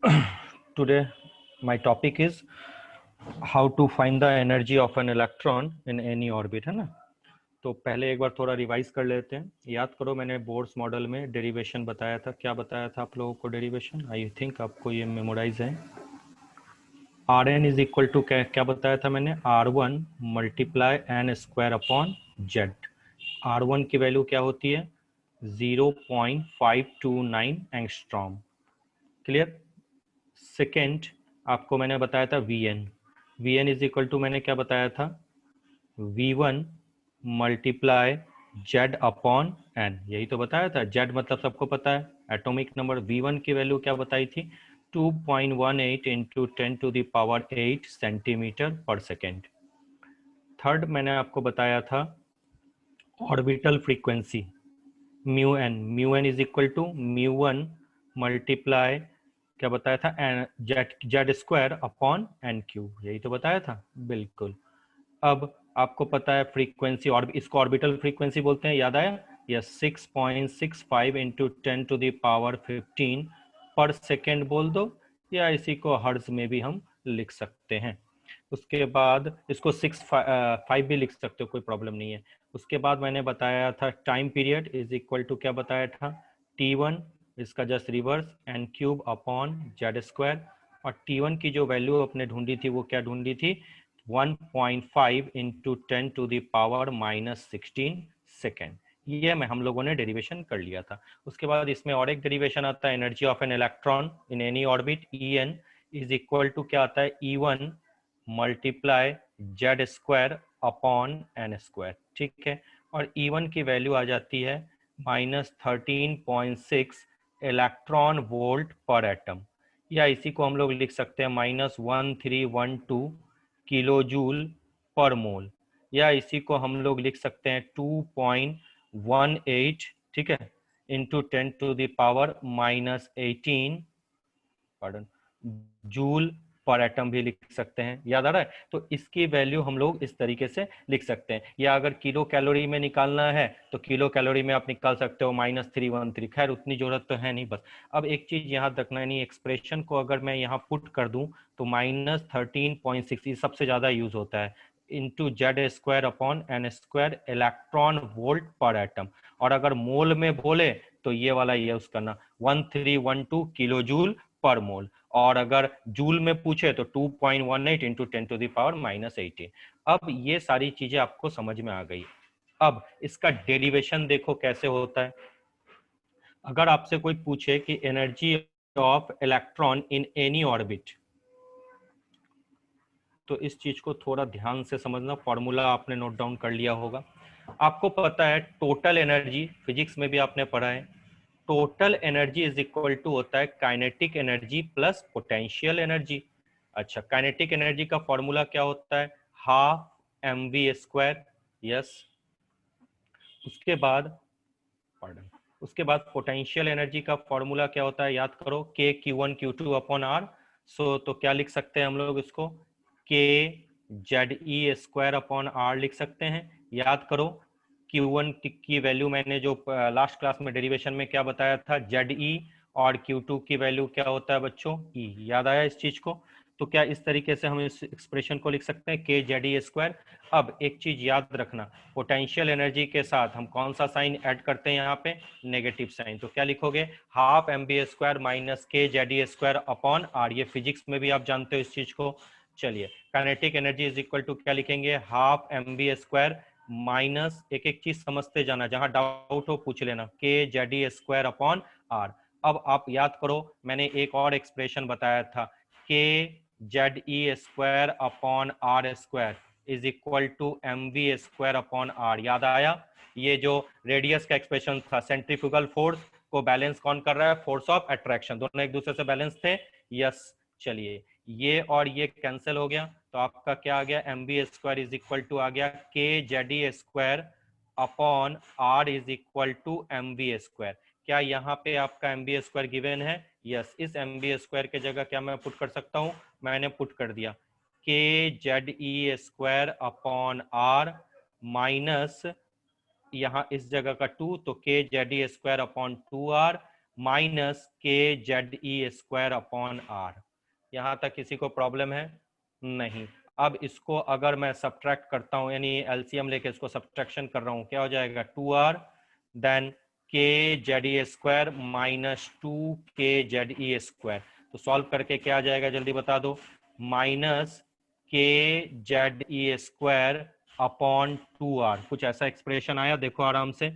Today my topic is how to find the energy of an electron in any orbit, है ना। तो पहले एक बार थोड़ा रिवाइज कर लेते हैं। याद करो, मैंने बोर्स मॉडल में डेरिवेशन बताया था। क्या बताया था आप लोगों को डेरिवेशन? आई थिंक आपको ये मेमोराइज है। R n is equal to क्या बताया था मैंने? R1 multiply n square upon Z. R1 की वैल्यू क्या होती है? 0.529 एंगस्ट्रॉम। क्लियर। सेकेंड आपको मैंने बताया था v n is equal to, मैंने क्या बताया था? V1 multiply Z upon N. यही तो बताया था। जेड मतलब सबको पता है, एटॉमिक नंबर। V1 की वैल्यू क्या बताई थी? 2.18 into 10⁸ centimetre per second. Third मैंने आपको बताया था orbital frequency mu n is equal to mu one multiply क्या बताया था? Z square upon n cube. यही तो बताया था, बिल्कुल। अब आपको पता है फ्रीक्वेंसी, और इसको ऑर्बिटल फ्रीक्वेंसी बोलते हैं, याद आया? यस, 6.65 इंटू 10⁻15 पर सेकेंड बोल दो, या इसी को हर्ट्ज में भी हम लिख सकते हैं। उसके बाद इसको 6.5 भी लिख सकते हो, कोई प्रॉब्लम नहीं है। उसके बाद मैंने बताया था time period is equal to, क्या बताया था? T1, इसका just reverse, n cube upon Z square. और T1 की जो वैल्यू अपने ढूंढी थी वो क्या ढूंढी थी? 1.5 इंटू 10⁻16 सेकेंड। ये में हम लोगों ने डेरिवेशन कर लिया था। उसके बाद इसमें और एक डेरिवेशन आता है, energy of an electron in any orbit. En is equal to क्या आता है? E1 multiply Z square upon n square. ठीक है। और E1 की वैल्यू आ जाती है -13.6 इलेक्ट्रॉन वोल्ट पर एटम, या इसी को हम लोग लिख सकते हैं -1312 किलो जूल पर मोल, या इसी को हम लोग लिख सकते हैं 2.18, ठीक है, into 10⁻18 pardon joule per atom भी लिख सकते हैं। याद आ रहा है? तो इसकी वैल्यू हम लोग इस तरीके से लिख सकते हैं। या अगर किलो कैलोरी में निकालना है तो किलो कैलोरी में आप निकाल सकते हो -313। खैर उतनी जरूरत तो है नहीं। बस अब एक चीज यहाँ रखना है, नहीं, एक्सप्रेशन को अगर मैं यहाँ पुट कर दूं तो -13.6 सबसे ज्यादा यूज होता है, into Z square upon n square electron volt per atom. और अगर मोल में बोले तो ये वाला यूज करना, 1312 किलो जूल पर मोल। और अगर जूल में पूछे तो 2.18 इंटू 10⁻−18। अब ये सारी चीजें आपको समझ में आ गई। अब इसका डेरिवेशन देखो कैसे होता है। अगर आपसे कोई पूछे कि energy of electron in any orbit, तो इस चीज को थोड़ा ध्यान से समझना। फॉर्मूला आपने नोट डाउन कर लिया होगा। आपको पता है टोटल एनर्जी, फिजिक्स में भी आपने पढ़ा है, total energy is equal to होता है kinetic energy plus potential energy. अच्छा, काइनेटिक एनर्जी का फॉर्मूला क्या होता है? Half mv²। यस। उसके बाद पार्डन, उसके बाद पोटेंशियल एनर्जी का फॉर्मूला क्या होता है? याद करो, के Q1 Q2 अपॉन आर। सो तो क्या लिख सकते हैं हम लोग इसको? के ZE² अपॉन आर लिख सकते हैं। याद करो Q1 की वैल्यू मैंने जो लास्ट क्लास में डेरिवेशन में क्या बताया था? ZE। और Q2 की वैल्यू क्या होता है बच्चों? E। याद आया इस चीज को? तो क्या इस तरीके से हम इस एक्सप्रेशन को लिख सकते हैं, के ZE²। अब एक चीज याद रखना, पोटेंशियल एनर्जी के साथ हम कौन सा साइन ऐड करते हैं यहाँ पे? Negative sign. तो क्या लिखोगे? हाफ mv² माइनस के ZE² अपॉन आर। ये फिजिक्स में भी आप जानते हो इस चीज को। चलिए, kinetic energy is equal to क्या लिखेंगे? हाफ mv² माइनस, एक एक चीज समझते जाना, जहां डाउट हो पूछ लेना, के ZE² अपॉन आर। अब आप याद करो, मैंने एक और एक्सप्रेशन बताया था, के ZE² upon r square is equal to mv² upon r. याद आया? ये जो रेडियस का एक्सप्रेशन था, सेंट्रीफ्यूगल फोर्स को बैलेंस कौन कर रहा है? Force of attraction. दोनों एक दूसरे से बैलेंस थे। यस। चलिए, ये और ये कैंसिल हो गया, तो आपका क्या आ गया? mv² इज इक्वल टू आ गया के ZE² upon r is equal to mv²। क्या यहाँ पे आपका mv² गिवन है? यस। इस mv² के जगह क्या मैं पुट कर सकता हूँ? मैंने पुट कर दिया के ZE² अपॉन आर माइनस यहाँ इस जगह का 2, तो के ZE² upon 2r minus kZe² यहाँ तक किसी को प्रॉब्लम है? नहीं। अब इसको अगर मैं सब्ट्रैक्ट करता हूं, यानी एलसीएम लेके इसको सब्ट्रैक्शन कर रहा हूं, क्या हो जाएगा? 2r then kZe² minus 2kZe²। तो सॉल्व करके क्या आ जाएगा जल्दी बता दो? Minus kZe² upon 2r। कुछ ऐसा एक्सप्रेशन आया देखो आराम से।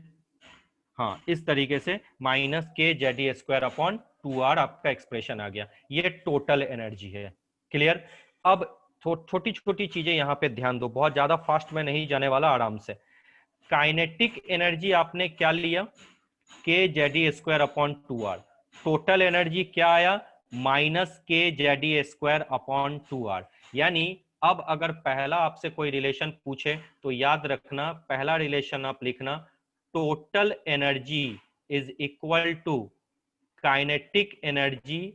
हाँ, इस तरीके से माइनस kZe² अपॉन 2r आपका एक्सप्रेशन आ गया। ये टोटल एनर्जी है। क्लियर? अब छोटी छोटी चीजें यहां पे ध्यान दो, बहुत ज्यादा फास्ट में नहीं जाने वाला, आराम से। काइनेटिक एनर्जी आपने क्या लिया? kZe² upon 2r। Total energy क्या आया? Minus kZe² upon 2r। यानी अब अगर पहला आपसे कोई रिलेशन पूछे तो याद रखना, पहला रिलेशन आप लिखना, total energy is equal to kinetic energy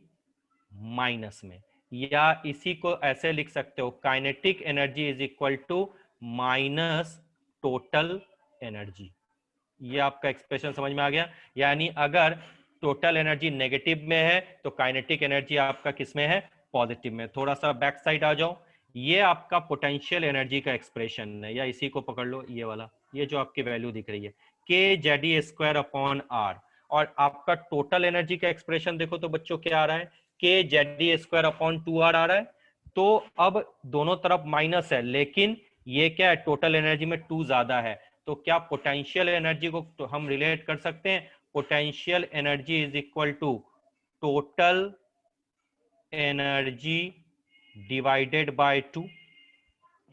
minus में, या इसी को ऐसे लिख सकते हो, kinetic energy is equal to minus total energy. ये आपका एक्सप्रेशन समझ में आ गया? यानी अगर टोटल एनर्जी नेगेटिव में है तो काइनेटिक एनर्जी आपका किस में है? पॉजिटिव में। थोड़ा सा बैक साइड आ जाओ। ये आपका पोटेंशियल एनर्जी का एक्सप्रेशन है, या इसी को पकड़ लो, ये वाला, ये जो आपकी वैल्यू दिख रही है kZe² अपॉन r। और आपका टोटल एनर्जी का एक्सप्रेशन देखो तो बच्चों क्या आ रहा है? kZe² अपॉन 2r आ रहा है। तो अब दोनों तरफ माइनस है, लेकिन ये क्या है? टोटल एनर्जी में 2 ज्यादा है। तो क्या पोटेंशियल एनर्जी को तो हम रिलेट कर सकते हैं? Potential energy is equal to total energy divided by 2।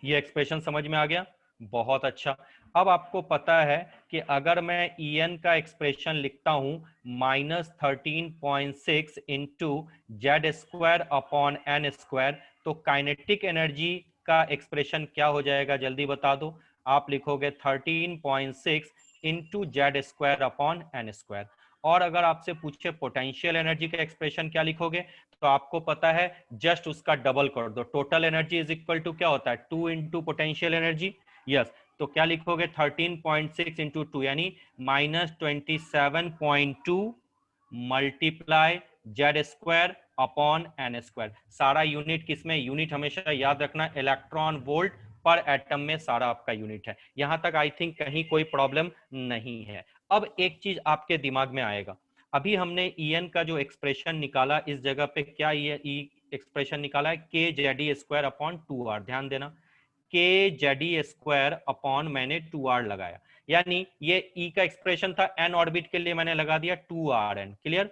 ये एक्सप्रेशन समझ में आ गया? बहुत अच्छा। अब आपको पता है कि अगर मैं En का एक्सप्रेशन लिखता हूं -13.6 इंटू Z² अपॉन n², तो काइनेटिक एनर्जी का एक्सप्रेशन क्या हो जाएगा जल्दी बता दो? आप लिखोगे 13.6 इंटू Z² अपॉन n²। और अगर आपसे पूछे पोटेंशियल एनर्जी का एक्सप्रेशन क्या लिखोगे, तो आपको पता है जस्ट उसका डबल कर दो। Total energy is equal to क्या होता है? 2 इंटू पोटेंशियल एनर्जी। यस, तो क्या लिखोगे? 13.6 इंटू 2 यानी -27.2 मल्टीप्लाई Z² अपॉन n²। सारा यूनिट किसमें? यूनिट हमेशा याद रखना इलेक्ट्रॉन वोल्ट पर एटम में सारा आपका यूनिट है। यहां तक आई थिंक कहीं कोई प्रॉब्लम नहीं है। अब एक चीज आपके दिमाग में आएगा, अभी हमने En का जो एक्सप्रेशन निकाला, इस जगह पे क्या ये एक्सप्रेशन निकाला है? kZe² upon 2r। ध्यान देना, kZe² अपॉन मैंने 2r लगाया, यानी ये E का एक्सप्रेशन था, n ऑर्बिट के लिए मैंने लगा दिया 2rn। क्लियर?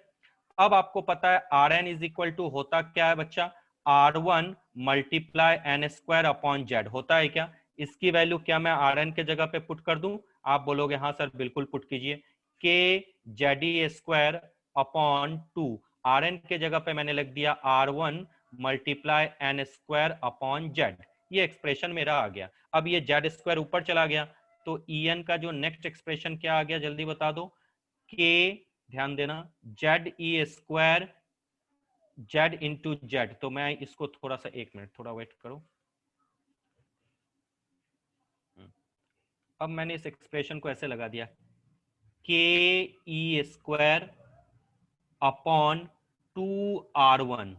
अब आपको पता है Rn इज इक्वल टू होता क्या है बच्चा? R1 multiply n² upon z होता है क्या? इसकी वैल्यू क्या मैं Rn के जगह पे पुट कर दूं? आप बोलोगे हाँ सर बिल्कुल पुट कीजिए। kZe² अपॉन 2, Rn के जगह पे मैंने लिख दिया R1 multiply n² upon z। ये एक्सप्रेशन मेरा आ गया। अब ये Z² ऊपर चला गया, तो En का जो नेक्स्ट एक्सप्रेशन क्या आ गया जल्दी बता दो? k, ध्यान देना, Ze² z इंटू जेड। तो मैं इसको थोड़ा सा, एक मिनट थोड़ा वेट करो। अब मैंने इस एक्सप्रेशन को ऐसे लगा दिया, ke² upon 2r1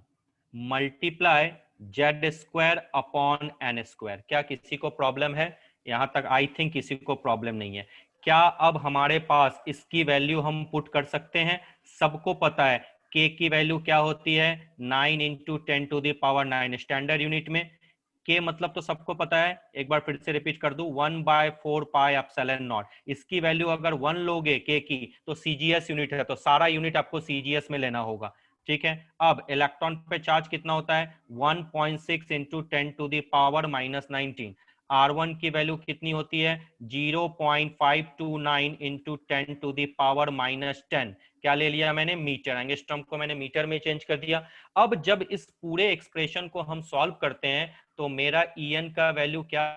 multiply Z² upon n²। क्या किसी को प्रॉब्लम है? यहां तक आई थिंक किसी को प्रॉब्लम नहीं है। क्या अब हमारे पास इसकी वैल्यू हम पुट कर सकते हैं? सबको पता है k की वैल्यू क्या होती है? 9 इंटू 10⁻⁹ स्टैंडर्ड यूनिट में। के मतलब तो सबको पता है, एक बार फिर से रिपीट कर दूं, 1/4 पाई एप्सिलॉन नॉट। इसकी वैल्यू अगर 1 लोगे के की, तो सीजीएस यूनिट है, तो सारा यूनिट आपको सीजीएस में लेना होगा। ठीक है? अब इलेक्ट्रॉन पे चार्ज कितना होता है? 1.6 इंटू 10⁻⁻19। R1 की वैल्यू कितनी होती है? 0.529 इंटू 10⁻⁻10। क्या ले लिया मैंने? मीटर। एंगस्ट्रॉम को मैंने मीटर में चेंज कर दिया। अब जब इस पूरे एक्सप्रेशन को हम सॉल्व करते हैं तो मेरा En का वैल्यू क्या?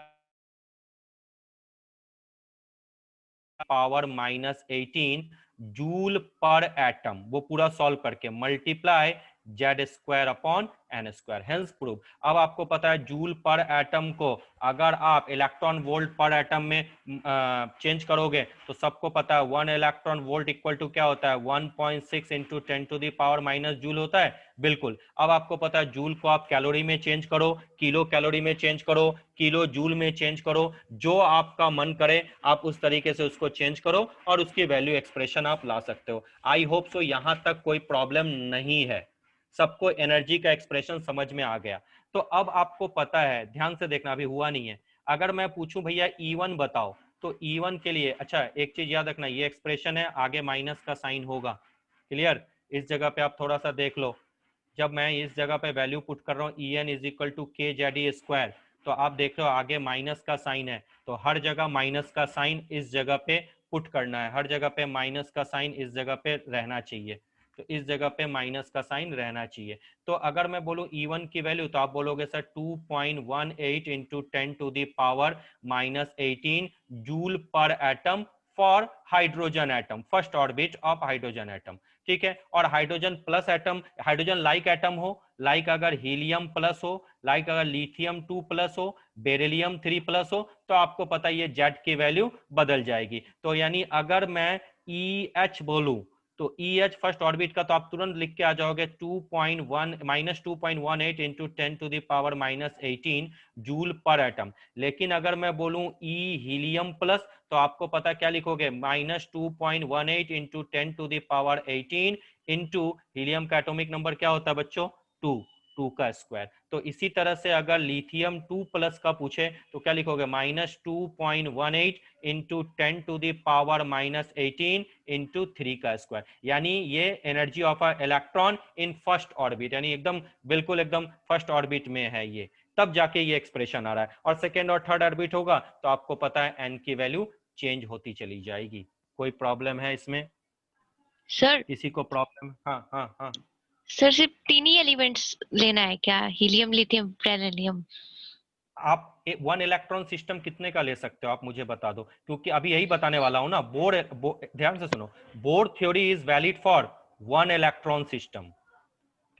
Power -18 joule per atom. वो पूरा सॉल्व करके multiply Z square upon n square, hence prove. अब आपको पता है जूल पर एटम को अगर आप इलेक्ट्रॉन वोल्ट पर एटम में चेंज करोगे तो सबको पता है 1 इलेक्ट्रॉन वोल्ट इक्वल टू क्या होता है 1.6 into 10 to the power minus joule होता है। बिल्कुल। अब आपको पता है जूल को आप कैलोरी में चेंज करो, किलो कैलोरी में चेंज करो, किलो जूल में चेंज करो, जो आपका मन करे आप उस तरीके से उसको चेंज करो और उसकी वैल्यू एक्सप्रेशन आप ला सकते हो। आई होप सो यहां तक कोई प्रॉब्लम नहीं है, सबको एनर्जी का एक्सप्रेशन समझ में आ गया। तो अब आपको पता है, ध्यान से देखना, अभी हुआ नहीं है। अगर मैं पूछूं भैया E1 बताओ, तो E1 के लिए अच्छा एक चीज याद रखना, ये एक्सप्रेशन है, आगे माइनस का साइन होगा। क्लियर? इस जगह पे आप थोड़ा सा देख लो, जब मैं इस जगह पे वैल्यू पुट कर रहा हूँ En इज इक्वल टू के जेड ई स्क्वायर, तो आप देख रहे हो आगे माइनस का साइन है, तो हर जगह माइनस का साइन इस जगह पे पुट करना है, हर जगह पे माइनस का साइन इस जगह पे रहना चाहिए, तो इस जगह पे माइनस का साइन रहना चाहिए। तो अगर मैं बोलूं E1 की वैल्यू, तो आप बोलोगे sir 2.18 into 10 to the power minus 18 joule per atom for hydrogen atom, first orbit of hydrogen atom. ठीक है, और hydrogen plus atom, hydrogen like atom हो, लाइक अगर हीलियम प्लस हो, लाइक अगर लिथियम 2 प्लस हो, बेरिलियम 3 प्लस हो, तो आपको पता है ये जेड की वैल्यू बदल जाएगी। तो यानी अगर मैं EH बोलूं, तो EH फर्स्ट ऑर्बिट का, तो आप तुरंत लिख के आ जाओगे 2.1 minus 2.18 into 10 to the power minus 18 joule per atom. लेकिन अगर मैं बोलूं E हीलियम प्लस, तो आपको पता क्या लिखोगे minus 2.18 into 10 to the power 18 into helium का एटॉमिक नंबर क्या होता है बच्चों 2 का स्क्वायर। तो इसी तरह से अगर लिथियम 2 प्लस का पूछे तो क्या लिखोगे minus 2.18 into 10 to the power minus 18 into 3 का स्क्वायर। यानी ये energy of a electron in first orbit, यानी एकदम बिल्कुल एकदम फर्स्ट ऑर्बिट में है ये, तब जाके ये एक्सप्रेशन आ रहा है। और सेकेंड और थर्ड ऑर्बिट होगा तो आपको पता है एन की वैल्यू चेंज होती चली जाएगी। कोई प्रॉब्लम है इसमें? सर किसी को प्रॉब्लम? हाँ हाँ हाँ सर सिर्फ तीन ही एलिमेंट्स लेना है क्या, हीलियम लिथियम बेरिलियम? आप 1 इलेक्ट्रॉन सिस्टम कितने का ले सकते हो आप मुझे बता दो, क्योंकि अभी यही बताने वाला हूं ना। ध्यान से सुनो, bore theory is valid for 1 electron system.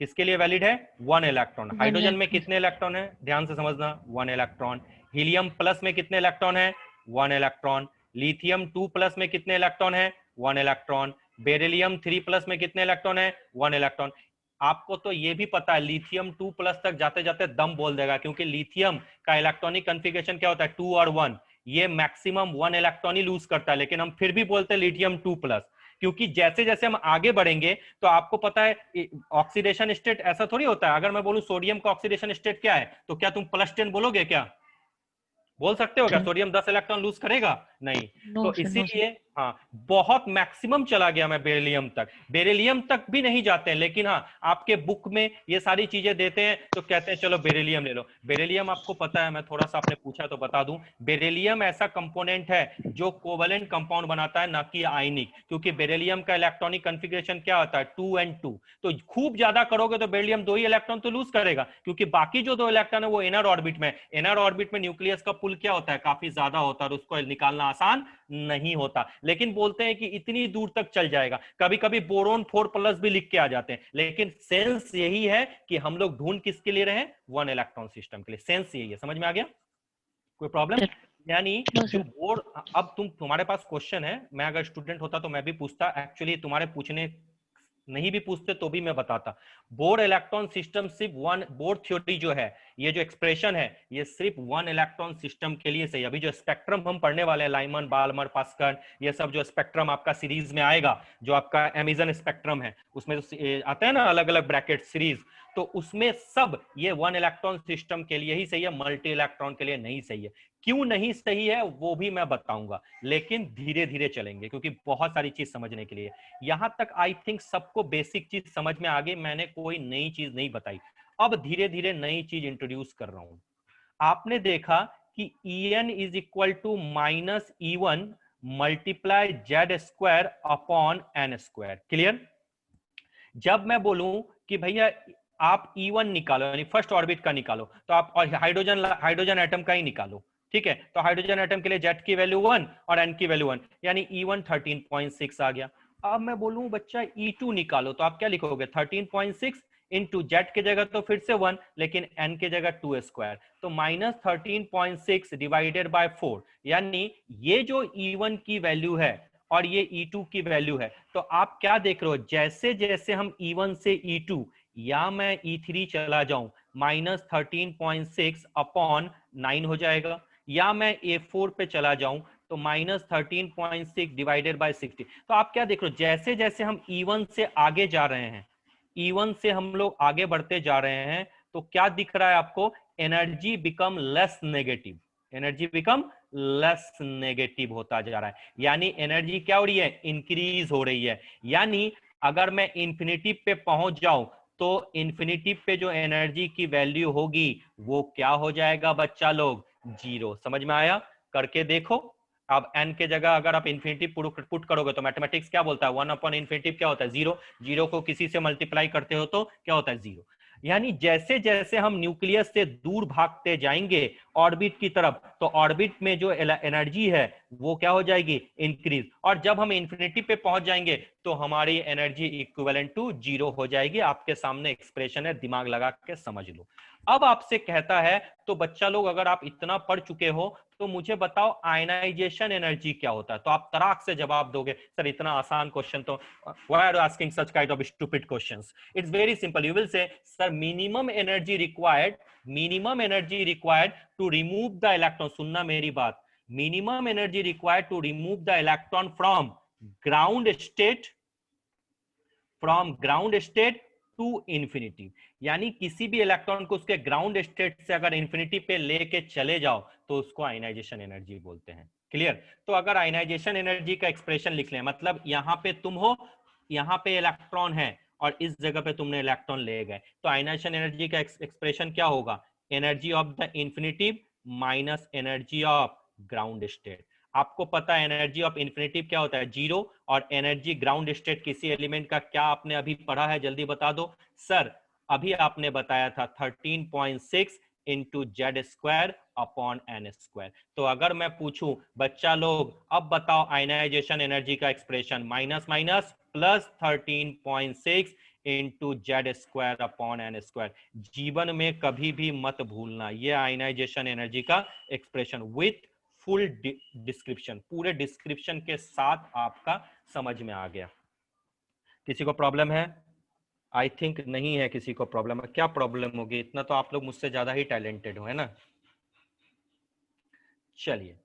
किसके लिए वैलिड है? 1 इलेक्ट्रॉन। 1 हाइड्रोजन में इलेक्ट्रॉन। कितने इलेक्ट्रॉन है? ध्यान से समझना, 1 इलेक्ट्रॉन। हीलियम प्लस में कितने इलेक्ट्रॉन है? 1 इलेक्ट्रॉन। लिथियम 2 प्लस में कितने इलेक्ट्रॉन है? 1 इलेक्ट्रॉन। बेरिलियम 3 प्लस में कितने इलेक्ट्रॉन है? 1 इलेक्ट्रॉन। आपको तो ये भी पता है लिथियम 2 प्लस तक जाते जाते दम बोल देगा, क्योंकि लिथियम का इलेक्ट्रॉनिक कॉन्फ़िगरेशन क्या होता है 2 और 1, ये मैक्सिमम 1 इलेक्ट्रॉन ही लूज करता है, लेकिन हम फिर भी बोलते हैं लिथियम 2 प्लस, क्योंकि जैसे जैसे हम आगे बढ़ेंगे तो आपको पता है ऑक्सीडेशन स्टेट ऐसा थोड़ी होता है। अगर मैं बोलूं सोडियम का ऑक्सीडेशन स्टेट क्या है, तो क्या तुम +10 बोलोगे? क्या बोल सकते हो? क्या सोडियम 10 इलेक्ट्रॉन लूज करेगा? नहीं। नो तो सर, नो सर। इसीलिए हाँ, बहुत मैक्सिमम चला गया मैं बेरिलियम तक, बेरिलियम तक भी नहीं जाते हैं, लेकिन हाँ आपके बुक में ये सारी चीजें देते हैं तो कहते हैं चलो बेरिलियम ले लो। बेरिलियम आपको पता है, मैं थोड़ा सा आपने पूछा तो बता दूं, बेरिलियम ऐसा कंपोनेंट है जो कोवेलेंट कंपाउंड बनाता है, ना कि आयनिक, क्योंकि बेरिलियम का इलेक्ट्रॉनिक कॉन्फ़िगरेशन क्या होता है 2n2। तो खूब ज्यादा करोगे तो बेरिलियम 2 ही इलेक्ट्रॉन तो लूज करेगा, क्योंकि बाकी जो 2 इलेक्ट्रॉन है वो इनर ऑर्बिट में, इनर ऑर्बिट में न्यूक्लियस का पुल क्या होता है काफी ज्यादा होता है और उसको निकालना आसान नहीं होता। लेकिन बोलते हैं कि इतनी दूर तक चल जाएगा, कभी कभी बोरोन 4 प्लस भी लिख के आ जाते हैं, लेकिन सेंस यही है कि हम लोग ढूंढ किसके लिए रहे 1 इलेक्ट्रॉन सिस्टम के लिए, सेंस यही है। समझ में आ गया? कोई प्रॉब्लम? यानी नो जो सर। बोर, अब तुम्हारे पास क्वेश्चन है, मैं अगर स्टूडेंट होता तो मैं भी पूछता, एक्चुअली तुम्हारे पूछने नहीं भी पूछते तो भी मैं बताता। बोर इलेक्ट्रॉन सिस्टम सिर्फ वन, बोर थ्योरी जो है, ये जो एक्सप्रेशन है ये सिर्फ 1 इलेक्ट्रॉन सिस्टम के लिए सही। अभी जो स्पेक्ट्रम हम पढ़ने वाले हैं, लाइमन, बाल्मर, पास्कल, ये सब जो स्पेक्ट्रम आपका सीरीज में आएगा, जो आपका अमेजन स्पेक्ट्रम है उसमें तो आता है ना अलग अलग ब्रैकेट सीरीज, तो उसमें सब ये 1 इलेक्ट्रॉन सिस्टम के लिए ही सही है, मल्टी इलेक्ट्रॉन के लिए नहीं सही है। क्यों नहीं सही है वो भी मैं बताऊंगा, लेकिन धीरे धीरे चलेंगे क्योंकि बहुत सारी चीज समझने के लिए। यहां तक आई थिंक सबको बेसिक चीज समझ में आ गई, मैंने कोई नई चीज नहीं बताई। अब धीरे धीरे नई चीज इंट्रोड्यूस कर रहा हूं। आपने देखा कि En is equal to minus E1 multiply Z square upon n square. Clear? जब मैं बोलूं कि भैया आप E1 निकालो, यानी फर्स्ट ऑर्बिट का निकालो, तो आप हाइड्रोजन एटम का ही निकालो। ठीक है, तो हाइड्रोजन एटम के लिए जेड की वैल्यू 1 और एन की वैल्यू 1, यानी E1 13.6 आ गया। अब मैं बोलूं बच्चा E2 निकालो, तो आप क्या लिखोगे 13.6 इंटू जेड की जगह तो फिर से 1, लेकिन एन की जगह 2 स्क्वायर, तो -13.6 डिवाइडेड बाय 4, यानी ये जो E1 की वैल्यू है और ये E2 की वैल्यू है, तो आप क्या देख रहे हो, जैसे जैसे हम E1 से E2 या मैं E3 चला जाऊं, -13.6 अपॉन 9 हो जाएगा, या मैं A4 पे चला जाऊं तो -13.6 डिवाइडेड बाय 60। तो आप क्या देख रहे हो, जैसे जैसे हम E1 से आगे जा रहे हैं, E1 से हम लोग आगे बढ़ते जा रहे हैं, तो क्या दिख रहा है आपको, energy become less negative, energy become less negative होता जा रहा है, यानी एनर्जी क्या हो रही है, इंक्रीज हो रही है। यानी अगर मैं इंफिनिटी पे पहुंच जाऊं तो इंफिनिटी पे जो एनर्जी की वैल्यू होगी वो क्या हो जाएगा बच्चा लोग, 0। समझ में आया, करके देखो। अब n के जगह अगर आप इंफिनिटी पुट करोगे तो मैथमेटिक्स क्या बोलता है, 1 अपॉन इंफिनिटी क्या होता है, 0। 0 को किसी से मल्टीप्लाई करते हो तो क्या होता है, 0। यानी जैसे जैसे हम न्यूक्लियस से दूर भागते जाएंगे ऑर्बिट की तरफ, तो ऑर्बिट में जो एनर्जी है वो क्या हो जाएगी, इंक्रीज, और जब हम इंफिनिटी पे पहुंच जाएंगे तो हमारी एनर्जी इक्विवेलेंट टू 0 हो जाएगी। आपके सामने एक्सप्रेशन है, दिमाग लगा के समझ लो। अब आपसे कहता है, तो बच्चा लोग अगर आप इतना पढ़ चुके हो तो मुझे बताओ आयनाइजेशन एनर्जी क्या होता है, तो आप तराक से जवाब दोगे, सर इतना आसान क्वेश्चन तो, why are you asking such kind of stupid questions, it's very simple, you will say sir minimum energy required to remove the electron, सुनना मेरी बात, minimum energy required to remove the electron from ground state to infinity, यानी किसी भी electron को उसके ground state से अगर इंफिनिटी पे लेके चले जाओ तो उसको आयनाइजेशन एनर्जी बोलते हैं। क्लियर, तो अगर आयनाइजेशन एनर्जी का एक्सप्रेशन लिख लें, मतलब यहां पे तुम हो, यहां पे इलेक्ट्रॉन है और इस जगह पे तुमने इलेक्ट्रॉन ले गए, तो आयनाइजेशन एनर्जी का एक्सप्रेशन क्या होगा, energy of the infinity minus energy of ground state. आपको पता है एनर्जी ऑफ इंफिनिटी क्या होता है, 0, और एनर्जी ग्राउंड स्टेट किसी एलिमेंट का क्या आपने अभी पढ़ा है, जल्दी बता दो सर। अभी आपने बताया था 13.6 into Z square upon n square. तो अगर मैं पूछूं बच्चा लोग अब बताओ आयनाइजेशन एनर्जी का expression, minus minus plus 13.6 into Z square upon n square, जीवन में कभी भी मत भूलना, ये आयनाइजेशन एनर्जी का एक्सप्रेशन विथ फुल डिस्क्रिप्शन, पूरे डिस्क्रिप्शन के साथ आपका समझ में आ गया। किसी को प्रॉब्लम है? आई थिंक नहीं है किसी को प्रॉब्लम है। क्या प्रॉब्लम होगी, इतना तो आप लोग मुझसे ज्यादा ही टैलेंटेड हो, है ना। चलिए,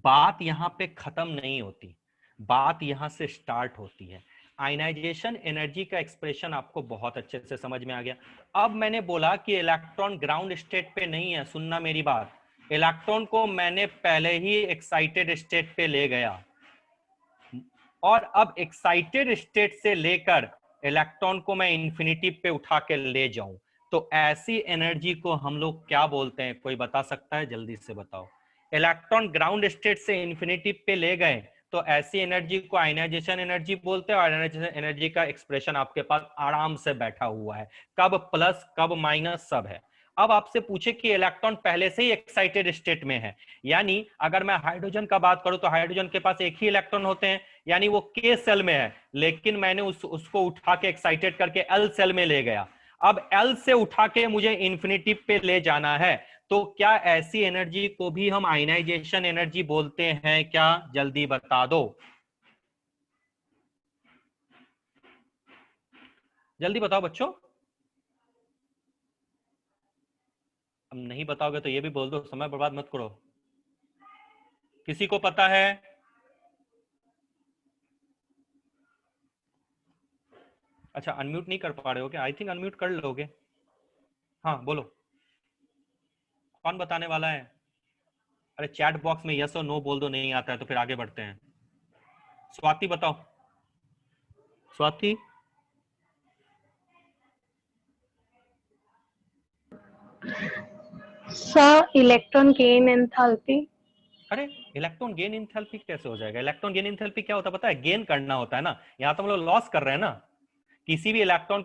बात यहां पे खत्म नहीं होती, बात यहां से स्टार्ट होती है। आयनाइजेशन एनर्जी का एक्सप्रेशन आपको बहुत अच्छे से समझ में आ गया। अब मैंने बोला कि इलेक्ट्रॉन ग्राउंड स्टेट पे नहीं है, सुनना मेरी बात, इलेक्ट्रॉन को मैंने पहले ही एक्साइटेड स्टेट पे ले गया, और अब एक्साइटेड स्टेट से लेकर इलेक्ट्रॉन को मैं इंफिनिटी पे उठा के ले जाऊं, तो ऐसी एनर्जी को हम लोग क्या बोलते हैं, कोई बता सकता है, जल्दी से बताओ। इलेक्ट्रॉन ग्राउंड स्टेट से इंफिनिटी पे ले गए तो ऐसी एनर्जी को आयनाइजेशन एनर्जी बोलते हैं, और आयनाइजेशन एनर्जी का एक्सप्रेशन आपके पास आराम से बैठा हुआ है, कब प्लस कब माइनस सब है। अब आपसे पूछे कि इलेक्ट्रॉन पहले से ही एक्साइटेड स्टेट में है, यानी अगर मैं हाइड्रोजन का बात करूं तो हाइड्रोजन के पास एक ही इलेक्ट्रॉन होते हैं, यानी वो के सेल में है, लेकिन मैंने उसको उठा के एक्साइटेड करके एल सेल में ले गया। अब एल से उठा के मुझे इंफिनिटी पे ले जाना है, तो क्या ऐसी एनर्जी को भी हम आयनाइजेशन एनर्जी बोलते हैं क्या, जल्दी बता दो, जल्दी बताओ बच्चों। अब नहीं बताओगे तो ये भी बोल दो, समय बर्बाद मत करो। किसी को पता है? अच्छा, अनम्यूट नहीं कर पा रहे हो क्या? आई थिंक अनम्यूट कर लोगे। हाँ बोलो, कौन बताने वाला है? अरे चैट बॉक्स में यस और नो बोल दो, नहीं आता है तो फिर आगे बढ़ते हैं। स्वाति बताओ, स्वाति। Electron gain enthalpy. अरे इलेक्ट्रॉन गेन इंथैल्पी कैसे हो जाएगा? इलेक्ट्रॉन गेन इंथैल्पी क्या होता है पता है? गेन करना होता है ना, यहाँ तो हम लोग लॉस कर रहे हैं ना। किसी भी इलेक्ट्रॉन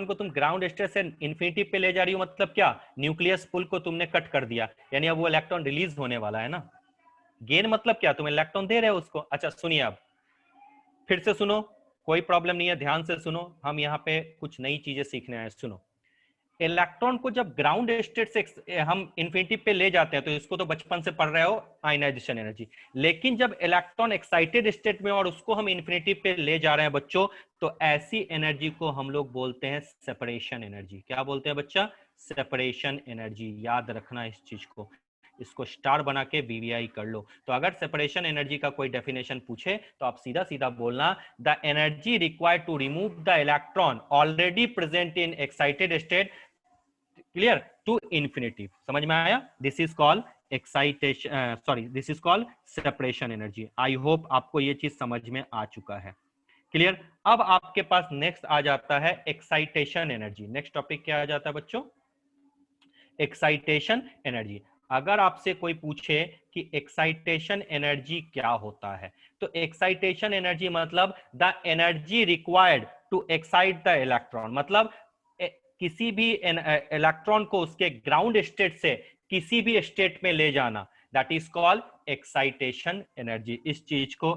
को तुम ग्राउंड स्टेट से इंफिनिटी पे ले जा रही हो, मतलब क्या, न्यूक्लियस पुल को तुमने कट कर दिया, यानी अब वो इलेक्ट्रॉन रिलीज होने वाला है ना। गेन मतलब क्या, तुम इलेक्ट्रॉन दे रहे हो उसको। अच्छा सुनिए, अब फिर से सुनो, कोई प्रॉब्लम नहीं है, ध्यान से सुनो, हम यहाँ पे कुछ नई चीजें सीखने आए। सुनो, इलेक्ट्रॉन को जब ग्राउंड स्टेट से हम इंफिनिटी पे ले जाते हैं, तो इसको तो बचपन से पढ़ रहे हो, आयनाइजेशन एनर्जी। लेकिन जब इलेक्ट्रॉन एक्साइटेड स्टेट में और उसको हम इंफिनिटी पे ले जा रहे हैं बच्चों, तो ऐसी एनर्जी को हम लोग बोलते हैं सेपरेशन एनर्जी। क्या बोलते हैं बच्चा? Separation energy. याद रखना इस चीज को, इसको स्टार बना के बीवीआई कर लो। तो अगर सेपरेशन एनर्जी का कोई डेफिनेशन पूछे तो आप सीधा सीधा बोलना, the energy required to remove the electron already present in excited state, clear, to infinity. समझ में आया? This is called excitation, sorry, this is called separation energy. I hope आपको ये चीज समझ में आ चुका है। क्लियर? अब आपके पास नेक्स्ट आ जाता है एक्साइटेशन एनर्जी। नेक्स्ट टॉपिक क्या आ जाता है बच्चों? Excitation energy. अगर आपसे कोई पूछे कि एक्साइटेशन एनर्जी क्या होता है, तो एक्साइटेशन एनर्जी मतलब the energy required to excite the electron. मतलब किसी भी इलेक्ट्रॉन को उसके ग्राउंड स्टेट से किसी भी स्टेट में ले जाना, that is called excitation energy. इस चीज को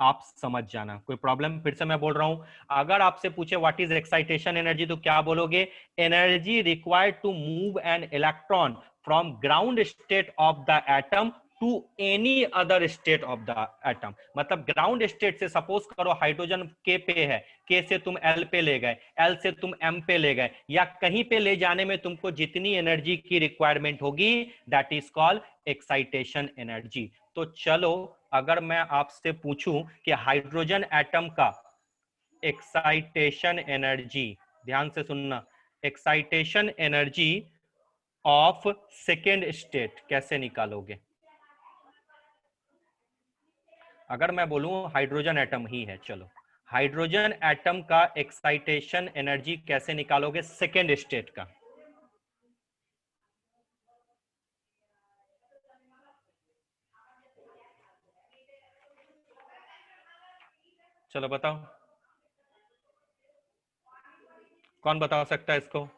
आप समझ जाना। कोई प्रॉब्लम? फिर से मैं बोल रहा हूं, अगर आपसे पूछे व्हाट इज एक्साइटेशन एनर्जी, तो क्या बोलोगे? Energy required to move an electron from ground state of the atom to any other state of the atom. मतलब ग्राउंड स्टेट से, सपोज करो हाइड्रोजन के पे है, के से तुम एल पे ले गए, एल से तुम एम पे ले गए, या कहीं पे ले जाने में तुमको जितनी एनर्जी की रिक्वायरमेंट होगी, that is called excitation energy. तो चलो, अगर मैं आपसे पूछूं कि हाइड्रोजन एटम का एक्साइटेशन एनर्जी, ध्यान से सुनना, excitation energy of second state कैसे निकालोगे? अगर मैं बोलूं हाइड्रोजन एटम ही है, चलो, हाइड्रोजन एटम का एक्साइटेशन एनर्जी कैसे निकालोगे सेकेंड स्टेट का? चलो बताओ, कौन बता सकता है इसको?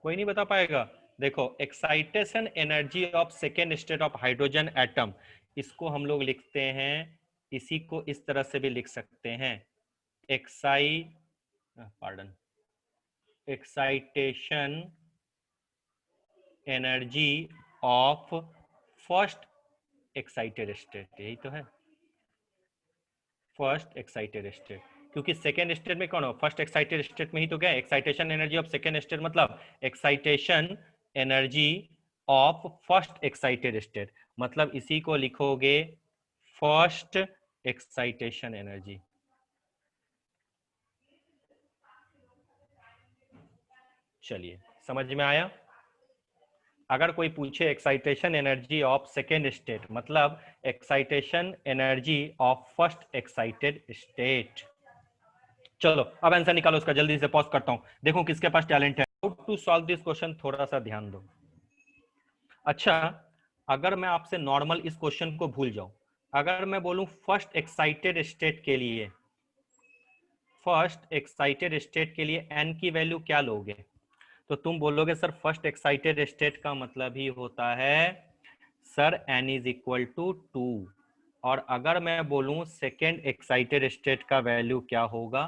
कोई नहीं बता पाएगा? देखो, excitation energy of second state of hydrogen atom, इसको हम लोग लिखते हैं, इसी को इस तरह से भी लिख सकते हैं, excitation energy of first excited state. यही तो है, फर्स्ट एक्साइटेड स्टेट। क्योंकि सेकेंड स्टेट में कौन हो? फर्स्ट एक्साइटेड स्टेट में ही तो गए। Excitation energy of second state मतलब excitation energy of first excited state, मतलब इसी को लिखोगे फर्स्ट एक्साइटेशन एनर्जी। चलिए, समझ में आया? अगर कोई पूछे excitation energy of second state मतलब excitation energy of first excited state. चलो अब आंसर निकालो उसका, जल्दी से पॉज करता हूं, देखो किसके पास टैलेंट है। How to solve this question, थोड़ा सा ध्यान दो। अच्छा, अगर मैं आपसे नॉर्मल इस क्वेश्चन को भूल जाऊं, अगर मैं बोलूं फर्स्ट एक्साइटेड स्टेट के लिए, फर्स्ट एक्साइटेड स्टेट के लिए एन की वैल्यू क्या लोगे, तो तुम बोलोगे सर फर्स्ट एक्साइटेड स्टेट का मतलब ही होता है sir n is equal to 2। और अगर मैं बोलूं सेकेंड एक्साइटेड स्टेट का वैल्यू क्या होगा,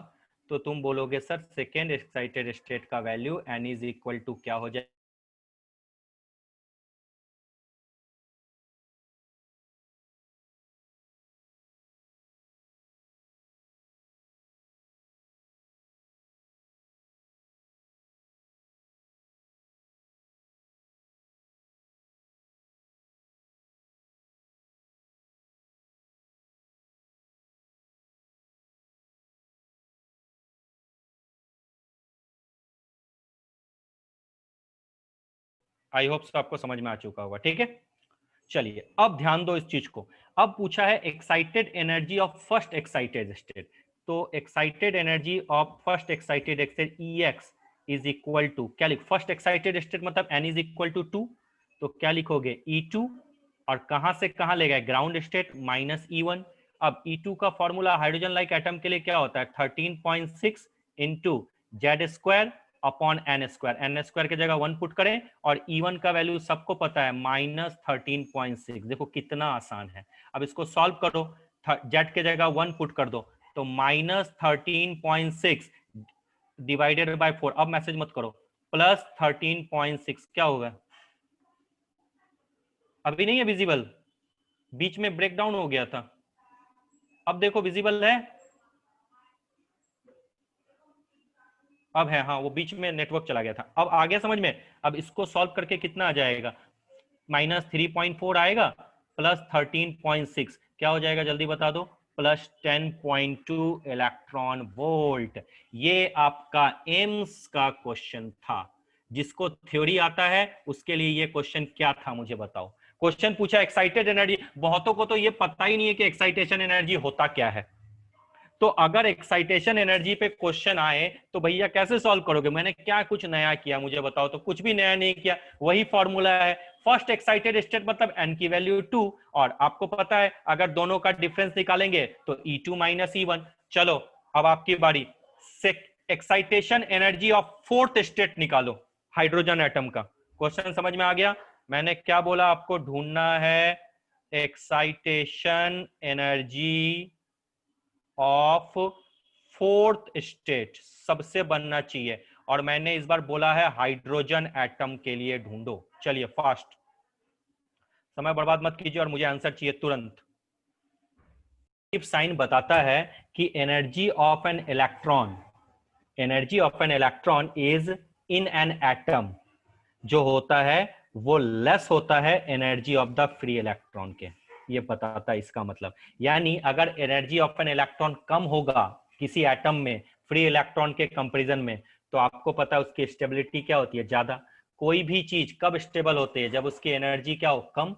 तो तुम बोलोगे सर सेकेंड एक्साइटेड स्टेट का value n is equal to क्या हो जाए? आई होप सो आपको समझ में आ चुका होगा, ठीक है। चलिए अब ध्यान दो इस चीज को। अब पूछा है excited energy of first excited state, तो excited energy of first excited state EX is equal to क्या लिख, फर्स्ट एक्साइटेड स्टेट मतलब n इज इक्वल टू 2, तो क्या लिखोगे E2 और कहां से कहां ले गए, ग्राउंड स्टेट -E1। अब E2 का फॉर्मूला हाइड्रोजन लाइक एटम के लिए क्या होता है, 13.6 into Z² upon n²। n² की जगह 1 पुट करें और E1 का वैल्यू सबको पता है -13.6। देखो कितना आसान है। अब इसको सॉल्व करो, Z की जगह 1 पुट कर दो तो -13.6 डिवाइडेड बाय 4। अब मैसेज मत करो, +13.6 क्या होगा, अभी नहीं है विजिबल, बीच में ब्रेक डाउन हो गया था। अब देखो विजिबल है, अब है, हाँ वो बीच में नेटवर्क चला गया था। अब आ गया समझ में। अब इसको सॉल्व करके कितना आ जाएगा, -3.4 आएगा +13.6 क्या हो जाएगा, जल्दी बता दो, +10.2 इलेक्ट्रॉन वोल्ट। ये आपका एम्स का क्वेश्चन था। जिसको थ्योरी आता है उसके लिए ये क्वेश्चन क्या था मुझे बताओ। क्वेश्चन पूछा एक्साइटेड एनर्जी, बहुतों को तो ये पता ही नहीं है कि एक्साइटेशन एनर्जी होता क्या है। तो अगर एक्साइटेशन एनर्जी पे क्वेश्चन आए तो भैया कैसे सॉल्व करोगे, मैंने क्या कुछ नया किया मुझे बताओ। तो कुछ भी नया नहीं किया, वही फॉर्मूला है। फर्स्ट एक्साइटेड स्टेट मतलब n की वैल्यू 2, और आपको पता है अगर दोनों का डिफरेंस निकालेंगे तो E2 - E1। चलो अब आपकी बारी, excitation energy of fourth state निकालो हाइड्रोजन एटम का। क्वेश्चन समझ में आ गया। मैंने क्या बोला, आपको ढूंढना है excitation energy of fourth state, सबसे बनना चाहिए। और मैंने इस बार बोला है हाइड्रोजन एटम के लिए ढूंढो। चलिए फास्ट, समय बर्बाद मत कीजिए और मुझे आंसर चाहिए तुरंत। साइन बताता है कि energy of an electron, energy of an electron is in an atom जो होता है वो लेस होता है energy of the free electron के। ये बताता है इसका मतलब, यानी अगर एनर्जी ऑफ एन इलेक्ट्रॉन कम होगा किसी एटम में फ्री इलेक्ट्रॉन के कंपैरिजन में, तो आपको पता है उसकी स्टेबिलिटी क्या होती है, ज्यादा। कोई भी चीज कब स्टेबल होती है, जब उसकी एनर्जी क्या हो, कम।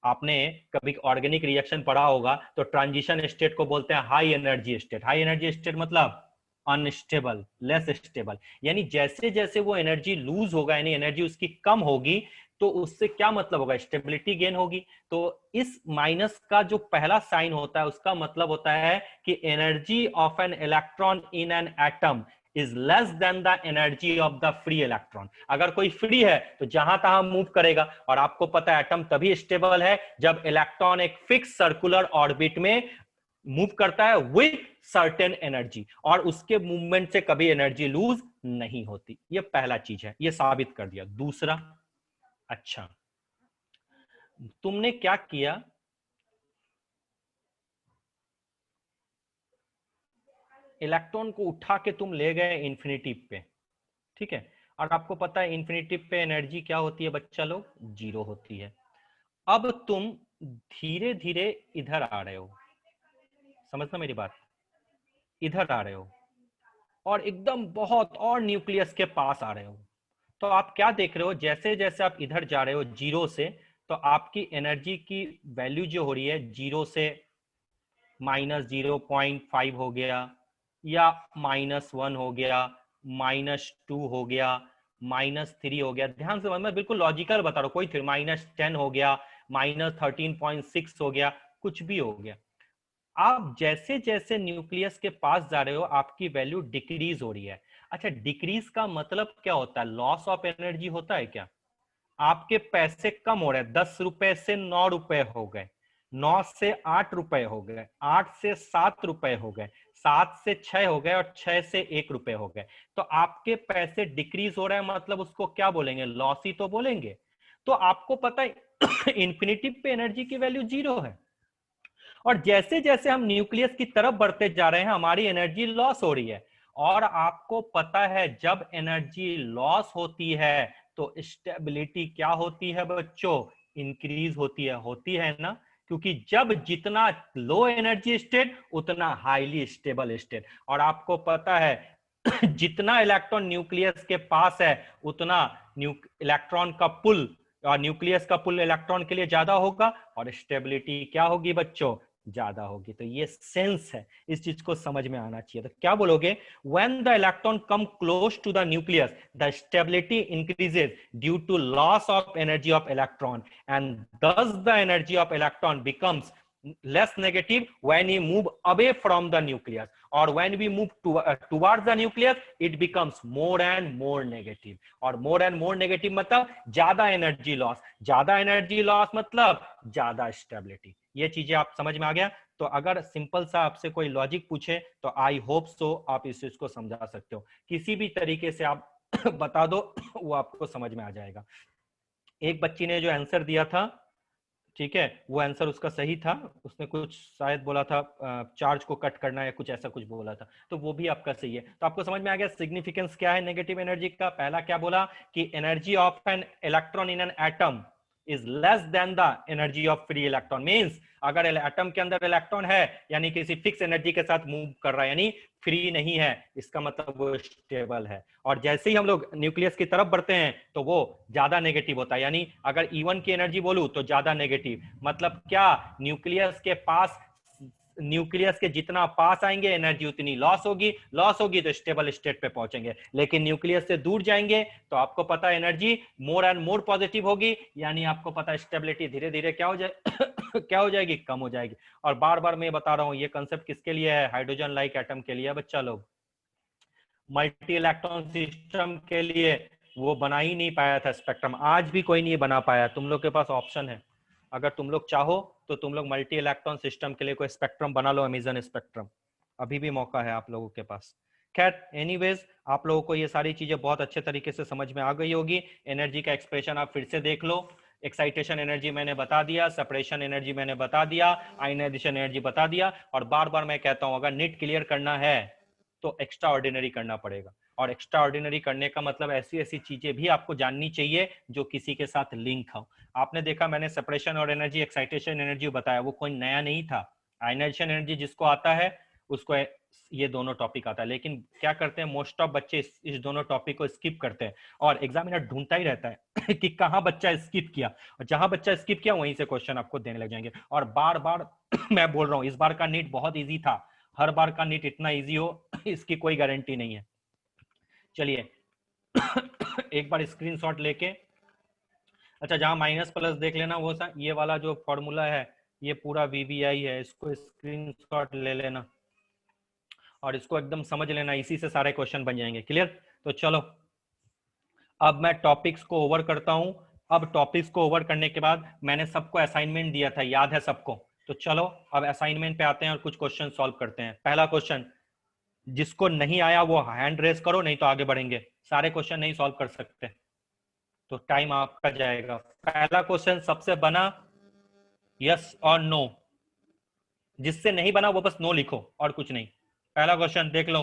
आपने कभी ऑर्गेनिक रिएक्शन पढ़ा होगा तो ट्रांजिशन स्टेट को बोलते हैं high energy state. High energy state मतलब अनस्टेबल, लेस स्टेबल, यानी जैसे जैसे वो एनर्जी लूज होगा, यानी एनर्जी उसकी कम होगी, तो उससे क्या मतलब होगा, स्टेबिलिटी गेन होगी। तो इस माइनस का जो पहला साइन होता है उसका मतलब होता है कि energy of an electron in an atom is less than the energy of the free electron. अगर कोई फ्री है तो जहां तहां मूव करेगा, और आपको पता है एटम तभी स्टेबल है जब इलेक्ट्रॉन एक फिक्स सर्कुलर ऑर्बिट में मूव करता है विथ सर्टेन एनर्जी, और उसके मूवमेंट से कभी एनर्जी लूज नहीं होती। ये पहला चीज है, ये साबित कर दिया। दूसरा, अच्छा तुमने क्या किया, इलेक्ट्रॉन को उठा के तुम ले गए इन्फिनिटी पे, ठीक है, और आपको पता है इन्फिनिटी पे एनर्जी क्या होती है बच्चा लोग, 0 होती है। अब तुम धीरे धीरे इधर आ रहे हो, समझना मेरी बात, इधर आ रहे हो और एकदम बहुत और न्यूक्लियस के पास आ रहे हो। तो आप क्या देख रहे हो, जैसे जैसे आप इधर जा रहे हो 0 से, तो आपकी एनर्जी की वैल्यू जो हो रही है 0 से -0.5 हो गया, या -1 हो गया, -2 हो गया, -3 हो गया। ध्यान से मैं बिल्कुल लॉजिकल बता रहा हूँ, कोई -10 हो गया, -13.6 हो गया, कुछ भी हो गया। आप जैसे जैसे न्यूक्लियस के पास जा रहे हो आपकी वैल्यू डिक्रीज हो रही है। अच्छा, डिक्रीज का मतलब क्या होता है, लॉस ऑफ एनर्जी होता है क्या? आपके पैसे कम हो रहे हैं, 10 रुपए से 9 रुपए हो गए, 9 से 8 रुपए हो गए, 8 से 7 रुपए हो गए, 7 से 6 हो गए, और 6 से 1 रुपए हो गए। तो आपके पैसे डिक्रीज हो रहे हैं, मतलब उसको क्या बोलेंगे, लॉस ही तो बोलेंगे। तो आपको पता है इंफिनिटी पे एनर्जी की वैल्यू 0 है, और जैसे जैसे हम न्यूक्लियस की तरफ बढ़ते जा रहे हैं हमारी एनर्जी लॉस हो रही है। और आपको पता है जब एनर्जी लॉस होती है तो स्टेबिलिटी क्या होती है बच्चों, इंक्रीज होती है ना, क्योंकि जब जितना लो एनर्जी स्टेट उतना हाईली स्टेबल स्टेट। और आपको पता है जितना इलेक्ट्रॉन न्यूक्लियस के पास है उतना इलेक्ट्रॉन का पुल, और न्यूक्लियस का पुल इलेक्ट्रॉन के लिए ज्यादा होगा, और स्टेबिलिटी क्या होगी बच्चों, ज्यादा होगी। तो ये सेंस है, इस चीज को समझ में आना चाहिए। तो क्या बोलोगे, when the electron come close to the nucleus the stability increases due to loss of energy of electron and thus the energy of electron becomes less negative when we move away from the nucleus, or when we move towards the nucleus it becomes more and more negative. और more and more negative मतलब ज्यादा energy loss, ज्यादा energy loss मतलब ज्यादा stability. ये चीजें आप समझ में आ गया। तो अगर सिंपल सा आपसे कोई लॉजिक पूछे तो आई होप सो आप इस चीज को समझा सकते हो, किसी भी तरीके से आप बता दो वो आपको समझ में आ जाएगा। एक बच्ची ने जो आंसर दिया था, ठीक है, वो आंसर उसका सही था, उसने कुछ शायद बोला था चार्ज को कट करना या कुछ ऐसा कुछ बोला था, तो वो भी आपका सही है। तो आपको समझ में आ गया सिग्निफिकेंस क्या है नेगेटिव एनर्जी का। पहला क्या बोला कि energy of an electron in an atom is less than the energy of free electron. Means अगर एटम के अंदर इलेक्ट्रॉन है यानी किसी फिक्स एनर्जी के साथ मूव कर रहा है, यानी फ्री नहीं है, इसका मतलब वो स्टेबल है। और जैसे ही हम लोग न्यूक्लियस की तरफ बढ़ते हैं तो वो ज्यादा नेगेटिव होता है, यानी अगर E1 की एनर्जी बोलूं तो ज्यादा नेगेटिव। मतलब क्या, न्यूक्लियस के पास, न्यूक्लियस के जितना पास आएंगे एनर्जी उतनी लॉस होगी, लॉस होगी तो स्टेबल स्टेट पे पहुंचेंगे। लेकिन न्यूक्लियस से दूर जाएंगे तो आपको पता है energy more and more positive होगी, यानी आपको पता है स्टेबिलिटी धीरे धीरे क्या हो जाए क्या हो जाएगी, कम हो जाएगी। और बार बार मैं बता रहा हूं ये कंसेप्ट किसके लिए है, हाइड्रोजन लाइक एटम के लिए बच्चा लोग। मल्टी इलेक्ट्रॉन सिस्टम के लिए वो बना ही नहीं पाया था स्पेक्ट्रम, आज भी कोई नहीं बना पाया। तुम लोग के पास ऑप्शन है, अगर तुम लोग चाहो तो तुम लोग मल्टी इलेक्ट्रॉन सिस्टम के लिए कोई स्पेक्ट्रम बना लो, अमेजन स्पेक्ट्रम, अभी भी मौका है आप लोगों के पास। खैर एनीवेज, आप लोगों को ये सारी चीजें बहुत अच्छे तरीके से समझ में आ गई होगी। एनर्जी का एक्सप्रेशन आप फिर से देख लो। एक्साइटेशन एनर्जी मैंने बता दिया, सेपरेशन एनर्जी मैंने बता दिया, आयनाइजेशन एनर्जी बता दिया। और बार बार मैं कहता हूं अगर नीट क्लियर करना है तो एक्स्ट्रा ऑर्डिनरी करना पड़ेगा। और एक्स्ट्रा ऑर्डिनरी करने का मतलब ऐसी ऐसी चीजें भी आपको जाननी चाहिए जो किसी के साथ लिंक हो। आपने देखा मैंने सेपरेशन और एनर्जी, एक्साइटेशन एनर्जी बताया, वो कोई नया नहीं था। आयनाइजेशन एनर्जी जिसको आता है उसको ये दोनों टॉपिक आता है, लेकिन क्या करते हैं मोस्ट ऑफ बच्चे इस दोनों टॉपिक को स्किप करते हैं और एग्जामिनर ढूंढता ही रहता है कि कहाँ बच्चा स्किप किया, और जहां बच्चा स्किप किया वहीं से क्वेश्चन आपको देने लग जाएंगे। और बार बार मैं बोल रहा हूँ इस बार का नीट बहुत ईजी था, हर बार का नीट इतना ईजी हो इसकी कोई गारंटी नहीं है। चलिए एक बार स्क्रीनशॉट लेके, अच्छा जहां माइनस प्लस देख लेना, वो सा ये वाला जो फॉर्मूला है ये पूरा वीवीआई है, इसको स्क्रीनशॉट ले लेना और इसको एकदम समझ लेना, इसी से सारे क्वेश्चन बन जाएंगे। क्लियर? तो चलो अब मैं टॉपिक्स को ओवर करता हूं। अब टॉपिक्स को ओवर करने के बाद मैंने सबको असाइनमेंट दिया था, याद है सबको? तो चलो अब असाइनमेंट पे आते हैं और कुछ क्वेश्चन सॉल्व करते हैं। पहला क्वेश्चन, जिसको नहीं आया वो हैंड रेस करो, नहीं तो आगे बढ़ेंगे। सारे क्वेश्चन नहीं सॉल्व कर सकते तो टाइम आपका जाएगा। पहला क्वेश्चन सबसे बना यस और नो, जिससे नहीं बना वो बस नो लिखो और कुछ नहीं। पहला क्वेश्चन देख लो,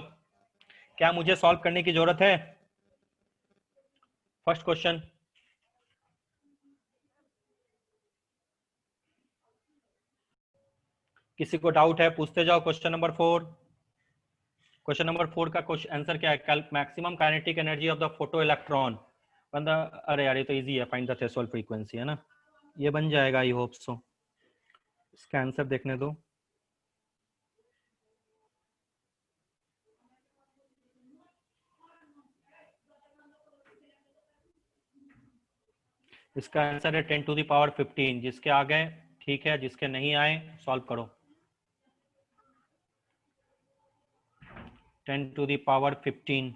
क्या मुझे सॉल्व करने की जरूरत है? फर्स्ट क्वेश्चन, किसी को डाउट है पूछते जाओ। क्वेश्चन नंबर 4, क्वेश्चन नंबर 4 का क्वेश्चन आंसर क्या है? Maximum kinetic energy of the photo electron. बंदा, अरे यार ये तो इजी है, फाइंड द थ्रेशोल्ड फ्रीक्वेंसी, है ना, ये बन जाएगा, आई होप सो। इसका आंसर देखने दो। इसका आंसर है 10 टू द पावर 15। जिसके आ गए ठीक है, जिसके नहीं आए सॉल्व करो। 10 टू द पावर 15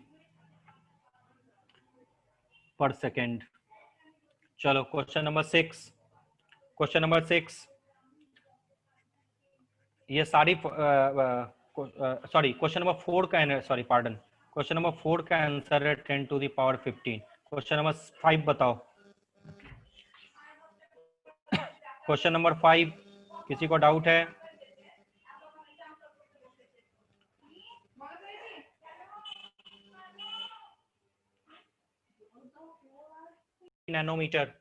पर सेकेंड। चलो क्वेश्चन नंबर 6, क्वेश्चन नंबर 6, ये सारी सॉरी क्वेश्चन नंबर 4 का, सॉरी पार्डन, क्वेश्चन नंबर 4 का आंसर है 10 to the power 15। Question number 5 बताओ। क्वेश्चन नंबर 5 किसी को डाउट है? नैनोमीटर,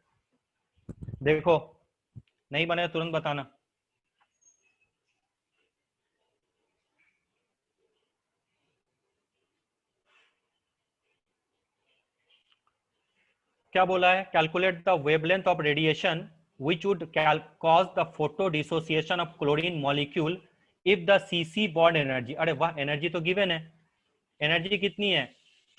देखो नहीं बने तुरंत बताना। क्या बोला है? Calculate the wavelength of radiation which would cause the photo dissociation of chlorine molecule if the cc bond energy, अरे वाह, एनर्जी तो गिवन है, एनर्जी कितनी है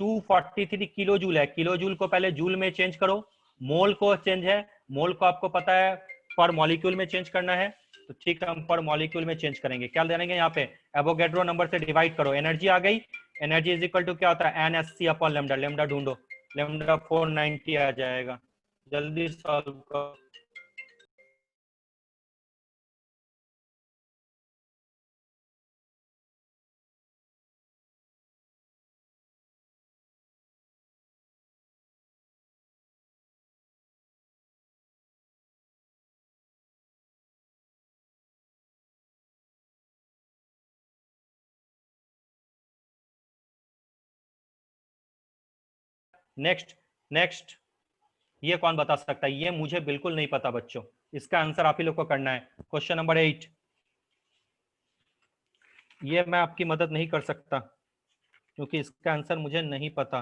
243 किलो जूल है, किलो जूल को पहले जूल में चेंज करो, मोल को चेंज है, मोल को आपको पता है पर मॉलिक्यूल में चेंज करना है, तो ठीक है हम पर मॉलिक्यूल में चेंज करेंगे, क्या देंगे यहाँ पे एवोगैड्रो नंबर से डिवाइड करो, एनर्जी आ गई, एनर्जी इज इक्वल टू क्या होता है NSC अपॉन लेमडा, लेमडा ढूंढो, लेमडा 490 आ जाएगा, जल्दी सॉल्व करो। नेक्स्ट ये कौन बता सकता है, ये मुझे बिल्कुल नहीं पता बच्चों, इसका आंसर आप ही लोग को करना है। क्वेश्चन नंबर 8, ये मैं आपकी मदद नहीं कर सकता क्योंकि इसका आंसर मुझे नहीं पता,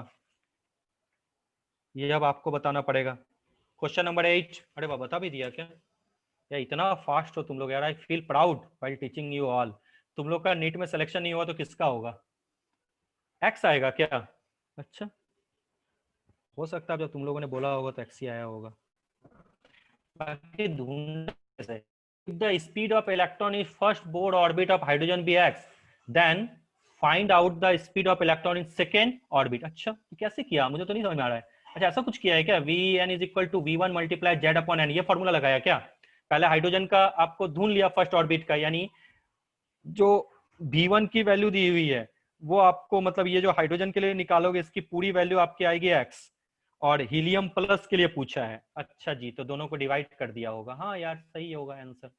ये अब आपको बताना पड़ेगा। क्वेश्चन नंबर 8, अरे वाह बता भी दिया क्या, या इतना फास्ट हो तुम लोग यार, I feel proud while teaching you all. तुम लोग का नीट में सिलेक्शन नहीं हुआ तो किसका होगा, एक्स आएगा क्या, अच्छा हो सकता है जब तुम लोगों ने बोला होगा तो एक्स ही आया होगा, बाकी ढूंढ कैसे। If the speed of electron is first board orbit of hydrogen be x, then find out the speed of electron in second orbit। अच्छा तो कैसे किया, मुझे तो नहीं समझ में आ रहा है। अच्छा ऐसा कुछ किया है क्या, Vn is equal to V1 multiply Z upon N, ये फॉर्मूला लगाया क्या, पहले हाइड्रोजन का आपको ढूंढ लिया फर्स्ट ऑर्बिट का, यानी जो V1 की वैल्यू दी हुई है वो आपको, मतलब ये जो हाइड्रोजन के लिए निकालोगे इसकी पूरी वैल्यू आपकी आएगी x, और हीलियम प्लस के लिए पूछा है, अच्छा जी तो दोनों को डिवाइड कर दिया होगा, हाँ यार सही होगा आंसर,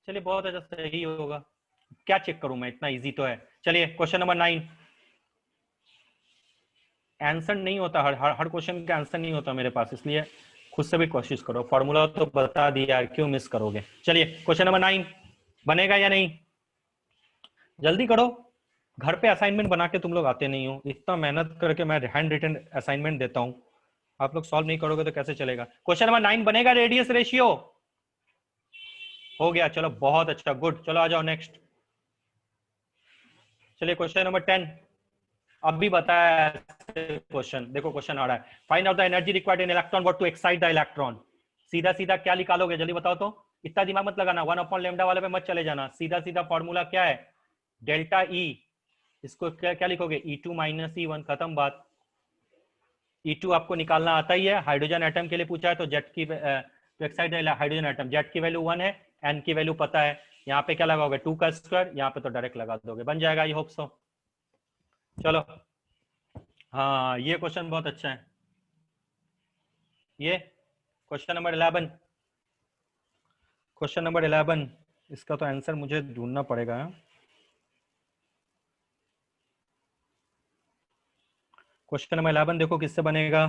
चलिए बहुत अच्छा सही होगा, क्या चेक करूं मैं, इतना इजी तो है। चलिए क्वेश्चन नंबर 9, आंसर नहीं होता, हर क्वेश्चन का आंसर नहीं होता मेरे पास, इसलिए खुद से भी कोशिश करो, फॉर्मूला तो बता दिया क्यों मिस करोगे। चलिए क्वेश्चन नंबर 9 बनेगा या नहीं, जल्दी करो, घर पे असाइनमेंट बना के तुम लोग आते नहीं हो, इतना मेहनत करके मैं हैंड रिटन असाइनमेंट देता हूं, आप लोग सॉल्व नहीं करोगे तो कैसे चलेगा। क्वेश्चन नंबर 9 बनेगा, रेडियस रेशियो हो गया, चलो बहुत अच्छा, गुड, चलो आ जाओ नेक्स्ट। चलिए क्वेश्चन नंबर 10, अभी बताया क्वेश्चन, देखो क्वेश्चन आ रहा है, find out the energy required in electron what to excite the electron, सीधा सीधा क्या निकालोगे जल्दी बताओ तो, इतना दिमाग मत लगाना, 1 अपॉन लेमडा वाले पे मत चले जाना, सीधा सीधा फॉर्मूला क्या है डेल्टा ई, इसको क्या लिखोगे E2 माइनस E1, खत्म बात। E2 आपको निकालना आता ही है, हाइड्रोजन एटम के लिए पूछा है तो जेट की तो एक्साइड हाइड्रोजन एटम, जेट की वैल्यू 1 है, एन की वैल्यू पता है, यहाँ पे क्या लगाओगे 2 का स्क्वायर, यहाँ पे तो डायरेक्ट लगा दोगे, बन जाएगा, आई होप सो। चलो हाँ ये क्वेश्चन बहुत अच्छा है, ये क्वेश्चन नंबर 11, क्वेश्चन नंबर 11 इसका तो आंसर मुझे ढूंढना पड़ेगा, क्वेश्चन नंबर 11 देखो किससे बनेगा,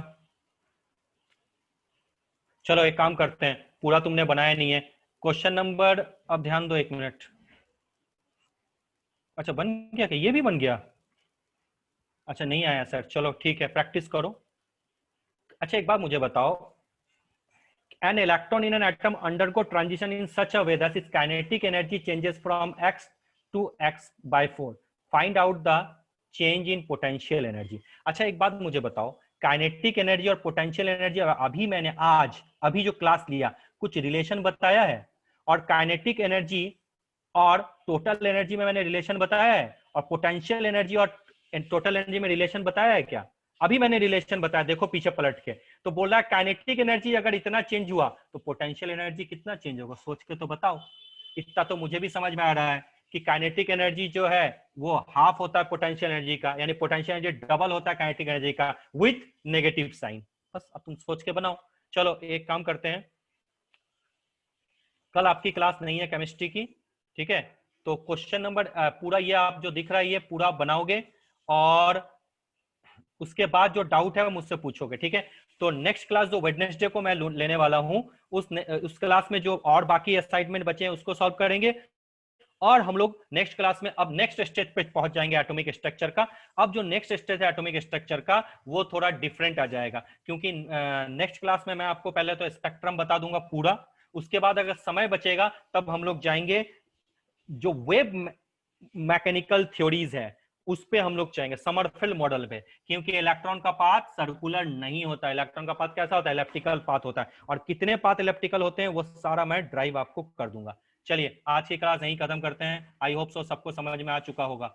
चलो एक काम करते हैं, पूरा तुमने बनाया नहीं है, क्वेश्चन नंबर, अब ध्यान दो 1 मिनट, अच्छा बन गया क्या, ये भी बन गया, अच्छा नहीं आया सर, चलो ठीक है प्रैक्टिस करो। अच्छा एक बात मुझे बताओ, an electron in an atom undergo transition in such a way that its kinetic energy changes from x to x by 4, find out the change in potential energy। अच्छा एक बात मुझे बताओ, काइनेटिक एनर्जी और पोटेंशियल एनर्जी, अभी मैंने आज अभी जो क्लास लिया कुछ रिलेशन बताया है, और काइनेटिक एनर्जी और टोटल एनर्जी में मैंने रिलेशन बताया है, और पोटेंशियल एनर्जी और टोटल एनर्जी में रिलेशन बताया है क्या, अभी मैंने रिलेशन बताया, देखो पीछे पलट के, तो बोल रहा है काइनेटिक एनर्जी अगर इतना चेंज हुआ तो पोटेंशियल एनर्जी कितना चेंज होगा, सोच के तो बताओ। इतना तो मुझे भी समझ में आ रहा है कि काइनेटिक एनर्जी जो है वो हाफ होता है पोटेंशियल एनर्जी का, यानी पोटेंशियल एनर्जी डबल होता है काइनेटिक एनर्जी का विथ नेगेटिव साइन, बस अब तुम सोच के बनाओ। चलो एक काम करते हैं, कल आपकी क्लास नहीं है केमिस्ट्री की, ठीक है, तो क्वेश्चन नंबर पूरा ये आप जो दिख रहा है ये पूरा बनाओगे, और उसके बाद जो डाउट है वो मुझसे पूछोगे, ठीक है। तो नेक्स्ट क्लास जो वेडनेसडे को मैं लेने वाला हूं, उस क्लास में जो और बाकी असाइनमेंट बचे हैं उसको सॉल्व करेंगे, और हम लोग नेक्स्ट क्लास में अब नेक्स्ट स्टेज पे पहुंच जाएंगे एटॉमिक स्ट्रक्चर का। अब जो नेक्स्ट स्टेज है एटॉमिक स्ट्रक्चर का वो थोड़ा डिफरेंट आ जाएगा, क्योंकि नेक्स्ट क्लास में मैं आपको पहले तो स्पेक्ट्रम बता दूंगा पूरा, उसके बाद अगर समय बचेगा तब हम लोग जाएंगे जो वेब मैकेनिकल थ्योरीज है उस पे हम लोग चाहेंगे, समरफेल्ड मॉडल पे, क्योंकि इलेक्ट्रॉन का पाथ सर्कुलर नहीं होता, इलेक्ट्रॉन का पाथ कैसा होता है, इलेप्टिकल पाथ होता है, और कितने पाथ इलेप्टिकल होते हैं वो सारा मैं ड्राइव आपको कर दूंगा। चलिए आज की क्लास यहीं खत्म करते हैं। आई होप सो सबको समझ में आ चुका होगा।